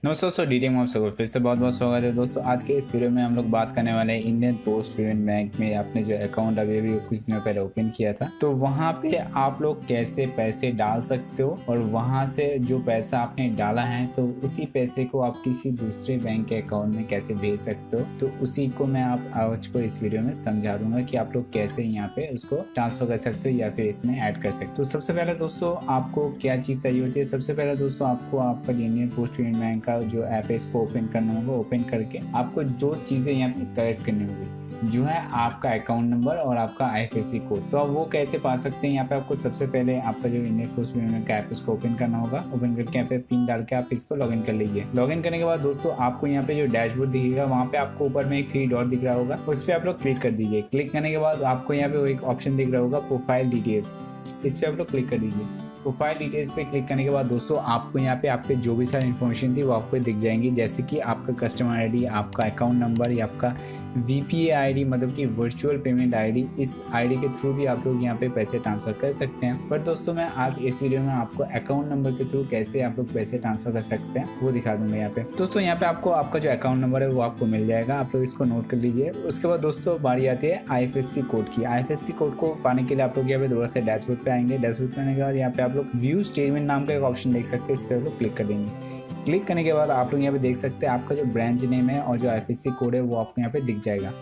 नमस्कार दोस्तों, डीडी में आप सबको फिर से बहुत बहुत स्वागत है। दोस्तों आज के इस वीडियो में हम लोग बात करने वाले हैं इंडियन पोस्ट पेमेंट बैंक में आपने जो अकाउंट अभी कुछ दिनों पहले ओपन किया था, तो वहां पे आप लोग कैसे पैसे डाल सकते हो और वहां से जो पैसा आपने डाला है तो उसी पैसे को आप किसी दूसरे बैंक के अकाउंट में कैसे भेज सकते हो। तो उसी को मैं आप आज को इस वीडियो में समझा दूंगा कि आप लोग कैसे यहाँ पे उसको ट्रांसफर कर सकते हो या फिर इसमें ऐड कर सकते हो। तो सबसे पहले दोस्तों आपको क्या चीज़ चाहिए होती है। सबसे पहले दोस्तों आपको आपका इंडियन पोस्ट पेमेंट बैंक का जो ऐप है इसको ओपन करना होगा। ओपन करके आपको दो चीज़ें यहाँ पे कलेक्ट करनी होगी, जो है आपका अकाउंट नंबर और आपका आईएफएससी कोड। तो आप वो कैसे पा सकते हैं, यहाँ पे आपको सबसे पहले आपका जो इंडियन पोस्ट पेमेंट का ऐप इसको ओपन करना होगा। ओपन करके यहाँ पे पिन डाल के आप इसको लॉगिन कर लीजिए। लॉगिन करने के बाद दोस्तों आपको यहाँ पे जो डैशबोर्ड दिखेगा वहाँ पे आपको ऊपर में एक 3 डॉट दिख रहा होगा, उस पर आप लोग क्लिक कर दीजिए। क्लिक करने के बाद आपको यहाँ पे एक ऑप्शन दिख रहा होगा प्रोफाइल डिटेल्स, इस पर आप लोग क्लिक कर दीजिए। प्रोफाइल डिटेल्स पे क्लिक करने के बाद दोस्तों आपको यहाँ पे आपके जो भी सारी इन्फॉर्मेशन थी वो आपको दिख जाएंगी, जैसे कि आपका कस्टमर आईडी, आपका अकाउंट नंबर या आपका वीपीए आईडी मतलब कि वर्चुअल पेमेंट आईडी। इस आईडी के थ्रू भी आप लोग यहाँ पे पैसे ट्रांसफर कर सकते हैं। पर दोस्तों मैं आज इस वीडियो में आपको अकाउंट नंबर के थ्रू कैसे आप लोग पैसे ट्रांसफर कर सकते हैं वो दिखा दूंगा। यहाँ पे दोस्तों यहाँ पे आपको आपका जो अकाउंट नंबर है वो आपको मिल जाएगा, आप लोग इसको नोट कर लीजिए। उसके बाद दोस्तों बारी आती है आईएफएससी कोड की। आईएफएससी कोड को पाने के लिए आप लोग यहाँ पे दोबारा से डैशबोर्ड पे आएंगे। डैशबोर्ड पे आने के बाद यहाँ पे आप लोग व्यू स्टेटमेंट नाम का एक ऑप्शन देख सकते हैं, इस पर आप लोग क्लिक कर देंगे। क्लिक करने के बाद आप लोग यहाँ पे देख सकते हैं आपका जो ब्रांच नेम है और जो आईएफएससी कोड है वो आपको यहाँ पे दिख जाएगा।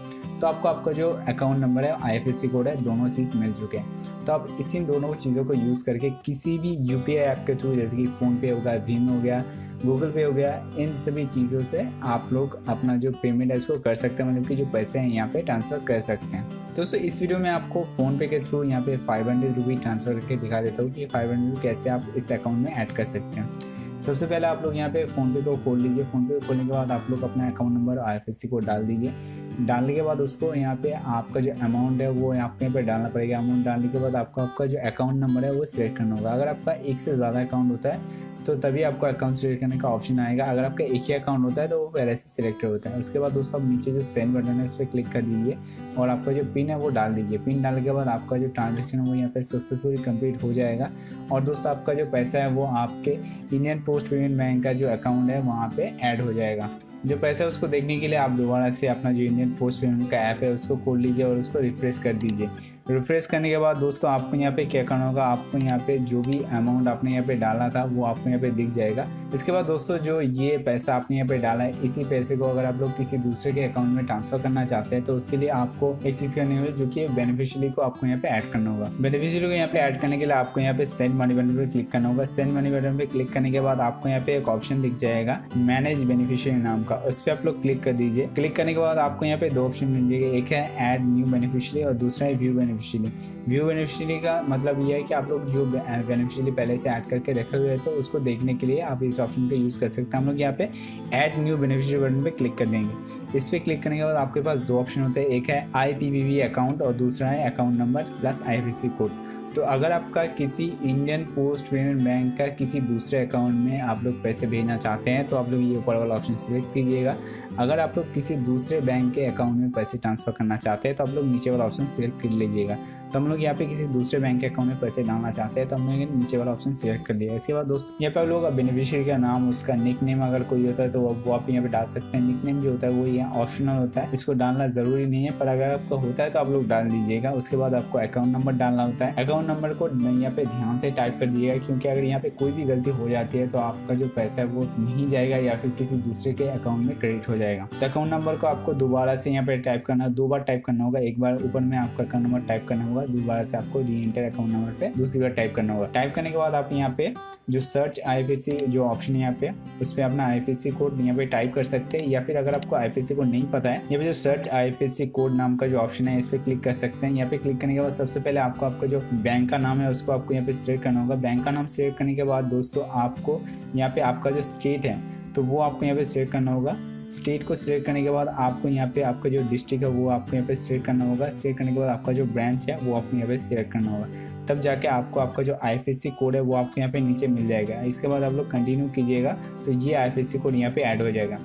तो आपको आपका जो अकाउंट नंबर है आईएफएससी कोड है दोनों चीज़ मिल चुके हैं। तो आप इसी दोनों चीज़ों को यूज़ करके किसी भी यूपीआई ऐप के थ्रू, जैसे कि फ़ोन पे हो गया, भीम हो गया, गूगल पे हो गया, इन सभी चीज़ों से आप लोग अपना जो पेमेंट है इसको कर सकते हैं, मतलब कि जो पैसे हैं यहाँ पे ट्रांसफ़र कर सकते हैं। दोस्तों इस वीडियो में आपको फ़ोन पे के थ्रू यहाँ पे 500 रुपये ट्रांसफ़र करके दिखा देता हूँ कि 500 रुपये कैसे आप इस अकाउंट में ऐड कर सकते हैं। सबसे पहले आप लोग यहाँ पे फ़ोनपे को खोल लीजिए। फ़ोनपे को खोलने के बाद आप लोग अपना अकाउंट नंबर और आईएफएससी कोड डाल दीजिए। डालने के बाद उसको यहाँ पे आपका जो अमाउंट है वो आपको यहाँ पे डालना पड़ेगा। अमाउंट डालने के बाद आपको आपका जो अकाउंट नंबर है वो सिलेक्ट करना होगा। अगर आपका एक से ज़्यादा अकाउंट होता है तो तभी आपको अकाउंट सिलेक्ट करने का ऑप्शन आएगा। अगर आपका एक ही अकाउंट होता है तो वो पहले से सिलेक्ट होता है। उसके बाद दोस्तों नीचे जो सेंड बटन है इस पर क्लिक कर दीजिए और आपका जो पिन है वो डाल दीजिए। पिन डालने के बाद आपका जो ट्रांजेक्शन है वो यहाँ पे सक्सेसफुली कंप्लीट हो जाएगा और दोस्तों आपका जो पैसा है वो आपके इंडियन पोस्ट पेमेंट बैंक का जो अकाउंट है वहाँ पे ऐड हो जाएगा। जो पैसा है उसको देखने के लिए आप दोबारा से अपना जो इंडियन पोस्ट पेमेंट का ऐप है उसको खोल लीजिए और उसको रिफ्रेश कर दीजिए। रिफ्रेश करने के बाद दोस्तों आपको यहाँ पे क्या करना होगा, आपको यहाँ पे जो भी अमाउंट आपने यहाँ पे डाला था वो आपको यहाँ पे दिख जाएगा। इसके बाद दोस्तों जो ये पैसा आपने यहाँ पे डाला है, इसी पैसे को अगर आप लोग किसी दूसरे के अकाउंट में ट्रांसफर करना चाहते हैं तो उसके लिए आपको एक चीज़ करनी होगी, जो कि बेनिफिशियरी को आपको यहाँ पे ऐड करना होगा। बेनिफिशियरी को यहाँ पे ऐड करने के लिए आपको यहाँ पे सेंड मनी बटन पर क्लिक करना होगा। सेंड मनी बटन पर क्लिक करने के बाद आपको यहाँ पे एक ऑप्शन दिख जाएगा मैनेज बेनिफिशियरी नाम का, उस पर आप लोग क्लिक कर दीजिए। क्लिक करने के बाद आपको यहाँ पे दो ऑप्शन मिल जाएगा, एक है ऐड न्यू बेनिफिशियरी और दूसरा है व्यू बेनिफिशियरी। व्यू बेनिफिशियरी का मतलब ये है कि आप लोग जो बेनिफिशियरी पहले से ऐड करके रखे हुए थे उसको देखने के लिए आप इस ऑप्शन का यूज़ कर सकते हैं। हम लोग यहाँ पे ऐड न्यू बेनिफिशियरी बटन पे क्लिक कर देंगे। इस पर क्लिक करने के बाद आपके पास दो ऑप्शन होते हैं, एक है IPBB अकाउंट और दूसरा है account number plus IFSC code. तो अगर आपका किसी इंडियन पोस्ट पेमेंट बैंक का किसी दूसरे अकाउंट में आप लोग पैसे भेजना चाहते हैं तो आप लोग ये ऊपर वाला ऑप्शन सिलेक्ट कीजिएगा। अगर आप लोग किसी दूसरे बैंक के अकाउंट में पैसे ट्रांसफ़र करना चाहते हैं तो आप लोग नीचे वाला ऑप्शन सिलेक्ट कर लीजिएगा। तो हम लोग यहाँ पे किसी दूसरे बैंक के अकाउंट में पैसे डालना चाहते हैं तो हम लोग नीचे वाला ऑप्शन सिलेक्ट कर लिया। इसके बाद दोस्तों यहाँ पे आप लोग बेनिफिशियरी का नाम, उसका निक नेम अगर कोई होता है तो वो आप यहाँ पे डाल सकते हैं। निक नेम जो होता है वो यहाँ ऑप्शनल होता है, इसको डालना ज़रूरी नहीं है, पर अगर आपका होता है तो आप लोग डाल दीजिएगा। उसके बाद आपको अकाउंट नंबर डालना होता है। अकाउंट नंबर को यहाँ पे ध्यान से टाइप कर दीजिएगा, क्योंकि अगर यहाँ पे कोई भी गलती हो जाती है तो आपका जो पैसा है वो नहीं जाएगा या फिर किसी दूसरे के अकाउंट में क्रेडिट हो जाएगा। तो अकाउंट नंबर को आपको दोबारा से यहाँ पे टाइप करना, 2 बार टाइप करना होगा। एक बार ऊपर में आपका अकाउंट नंबर टाइप करना होगा, दोबारा से आपको री एंटर अकाउंट नंबर पे दूसरी बार टाइप करना होगा। टाइप करने के बाद आप यहाँ पे जो सर्च आईएफएससी जो ऑप्शन है यहाँ पे उस पर अपना आईएफएससी कोड यहाँ पे टाइप कर सकते हैं, या फिर अगर आपको आईएफएससी कोड नहीं पता है यहाँ पे जो सर्च आईएफएससी कोड नाम का जो ऑप्शन है इस पर क्लिक कर सकते हैं। यहाँ पे क्लिक करने के बाद सबसे पहले आपको आपका जो बैंक का नाम है उसको आपको यहाँ पे सिलेक्ट करना होगा। बैंक का नाम सिलेक्ट करने के बाद दोस्तों आपको यहाँ पे आपका जो स्टेट है तो वो आपको यहाँ पे सिलेक्ट करना होगा। स्टेट को सिलेक्ट करने के बाद आपको यहाँ पे आपका जो डिस्ट्रिक्ट है वो आपको यहाँ पे सिलेक्ट करना होगा। सिलेक्ट करने के बाद आपका जो ब्रांच है वो आपको यहाँ पे सिलेक्ट करना होगा, तब जाके आपको आपका जो आईएफएससी कोड है वो आपको यहाँ पे नीचे मिल जाएगा। इसके बाद आप लोग कंटिन्यू कीजिएगा तो ये आईएफएससी कोड यहाँ पे ऐड हो जाएगा।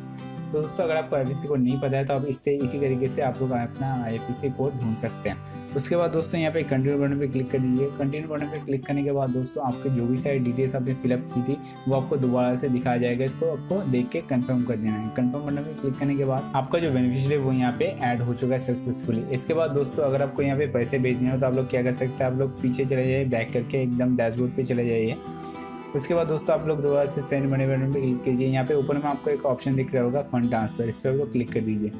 तो दोस्तों अगर आपको IFSC कोड नहीं पता है तो आप इसी तरीके से आप लोग अपना IFSC कोड ढूंढ सकते हैं। उसके बाद दोस्तों यहाँ पे कंटिन्यू बटन पे क्लिक कर दीजिए। कंटिन्यू बटन पे क्लिक करने के बाद दोस्तों आपके जो भी सारी डिटेल्स आपने फिलअप की थी वो आपको दोबारा से दिखाया जाएगा। इसको आपको देख के कंफर्म कर देना है। कंफर्म बटन पे क्लिक करने के बाद आपका जो बेनिफिशियरी है वो यहाँ पे ऐड हो चुका है सक्सेसफुली। इसके बाद दोस्तों अगर आपको यहाँ पे पैसे भेजने हो तो आप लोग क्या कर सकते हैं, आप लोग पीछे चले जाइए, बैक करके एकदम डैशबोर्ड पे चले जाइए। उसके बाद दोस्तों आप लोग दोबारा से सेंड मनी बटन पे क्लिक कीजिए। यहाँ पे ऊपर में आपको एक ऑप्शन दिख रहा होगा फंड ट्रांसफर, इस पर आप लोग क्लिक कर दीजिए।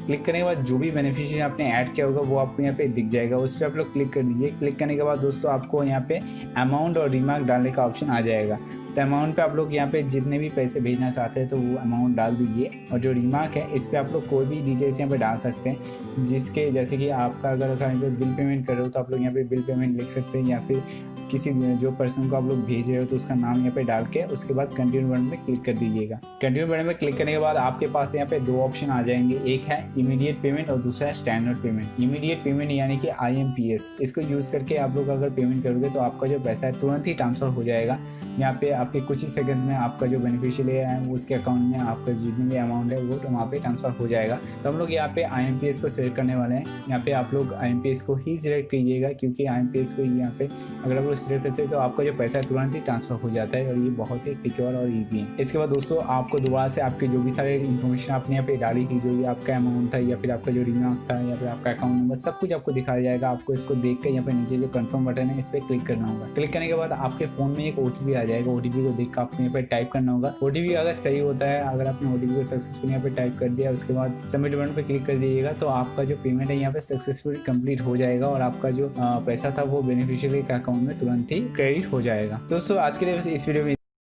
क्लिक करने के बाद जो भी बेनिफिशियरी आपने ऐड किया होगा वो आपको यहाँ पे दिख जाएगा, उस पर आप लोग क्लिक कर दीजिए। क्लिक करने के बाद दोस्तों आपको यहाँ पे अमाउंट और रिमार्क डालने का ऑप्शन आ जाएगा। तो अमाउंट पे आप लोग यहाँ पे जितने भी पैसे भेजना चाहते हैं तो वो अमाउंट डाल दीजिए, और जो रिमार्क है इस पर आप लोग कोई भी डिटेल्स यहाँ पे डाल सकते हैं, जिसके जैसे कि आपका अगर कहीं पे बिल पेमेंट कर रहे हो तो आप लोग यहाँ पे बिल पेमेंट लिख सकते हैं, या फिर किसी जो पर्सन को आप लोग भेज रहे हो तो उसका नाम यहाँ पे डाल के उसके बाद कंटिन्यू बटन पे क्लिक कर दीजिएगा। कंटिन्यू बटन पे क्लिक करने के बाद आपके पास यहाँ पे दो ऑप्शन आ जाएंगे, एक है इमीडिएट पेमेंट और दूसरा है स्टैंडर्ड पेमेंट। इमीडिएट पेमेंट यानी कि IMPS, इसको यूज़ करके आप लोग अगर पेमेंट करोगे तो आपका जो पैसा है तुरंत ही ट्रांसफ़र हो जाएगा। यहाँ पे आपके कुछ ही सेकंड्स में आपका जो बेनिफिशियरी है उसके अकाउंट में आपका जितनी भी अमाउंट है वो वहाँ पे ट्रांसफ़र हो जाएगा। तो हम लोग यहाँ पे IMPS को सिलेक्ट करने वाले हैं। यहाँ पे आप लोग IMPS को ही सिलेक्ट कीजिएगा, क्योंकि IMPS को यहाँ पे अगर आप लोग सिलेक्ट करते हैं तो आपका जो पैसा है तुरंत ही ट्रांसफ़र हो जाता है, और ये बहुत ही सिक्योर और ईजी है। इसके बाद दोस्तों आपको दोबारा से आपके जो भी सारे इन्फॉर्मेशन आपने यहाँ पे डाली थी, जो भी आपका अमाउंट था या फिर आपका जो रिमार्क था या फिर आपका अकाउंट नंबर, सब कुछ आपको दिखाया जाएगा। आपको इसको देख के यहाँ पे नीचे जो कंफर्म बटन है इस पर क्लिक करना होगा। क्लिक करने के बाद आपके फ़ोन में एक OTP आ जाएगा। OTP को देख कर आपको यहाँ पे टाइप करना होगा। OTP अगर सही होता है, अगर आपने OTP को सक्सेसफुल यहाँ पे टाइप कर दिया, उसके बाद सबमिट बटन पे क्लिक कर दीजिएगा, तो आपका जो पेमेंट है यहाँ पे सक्सेसफुल कंप्लीट हो जाएगा, और आपका जो पैसा था वो बेनिफिशियरी के अकाउंट में तुरंत ही क्रेडिट हो जाएगा। दोस्तों आज के लिए बस इस वीडियो में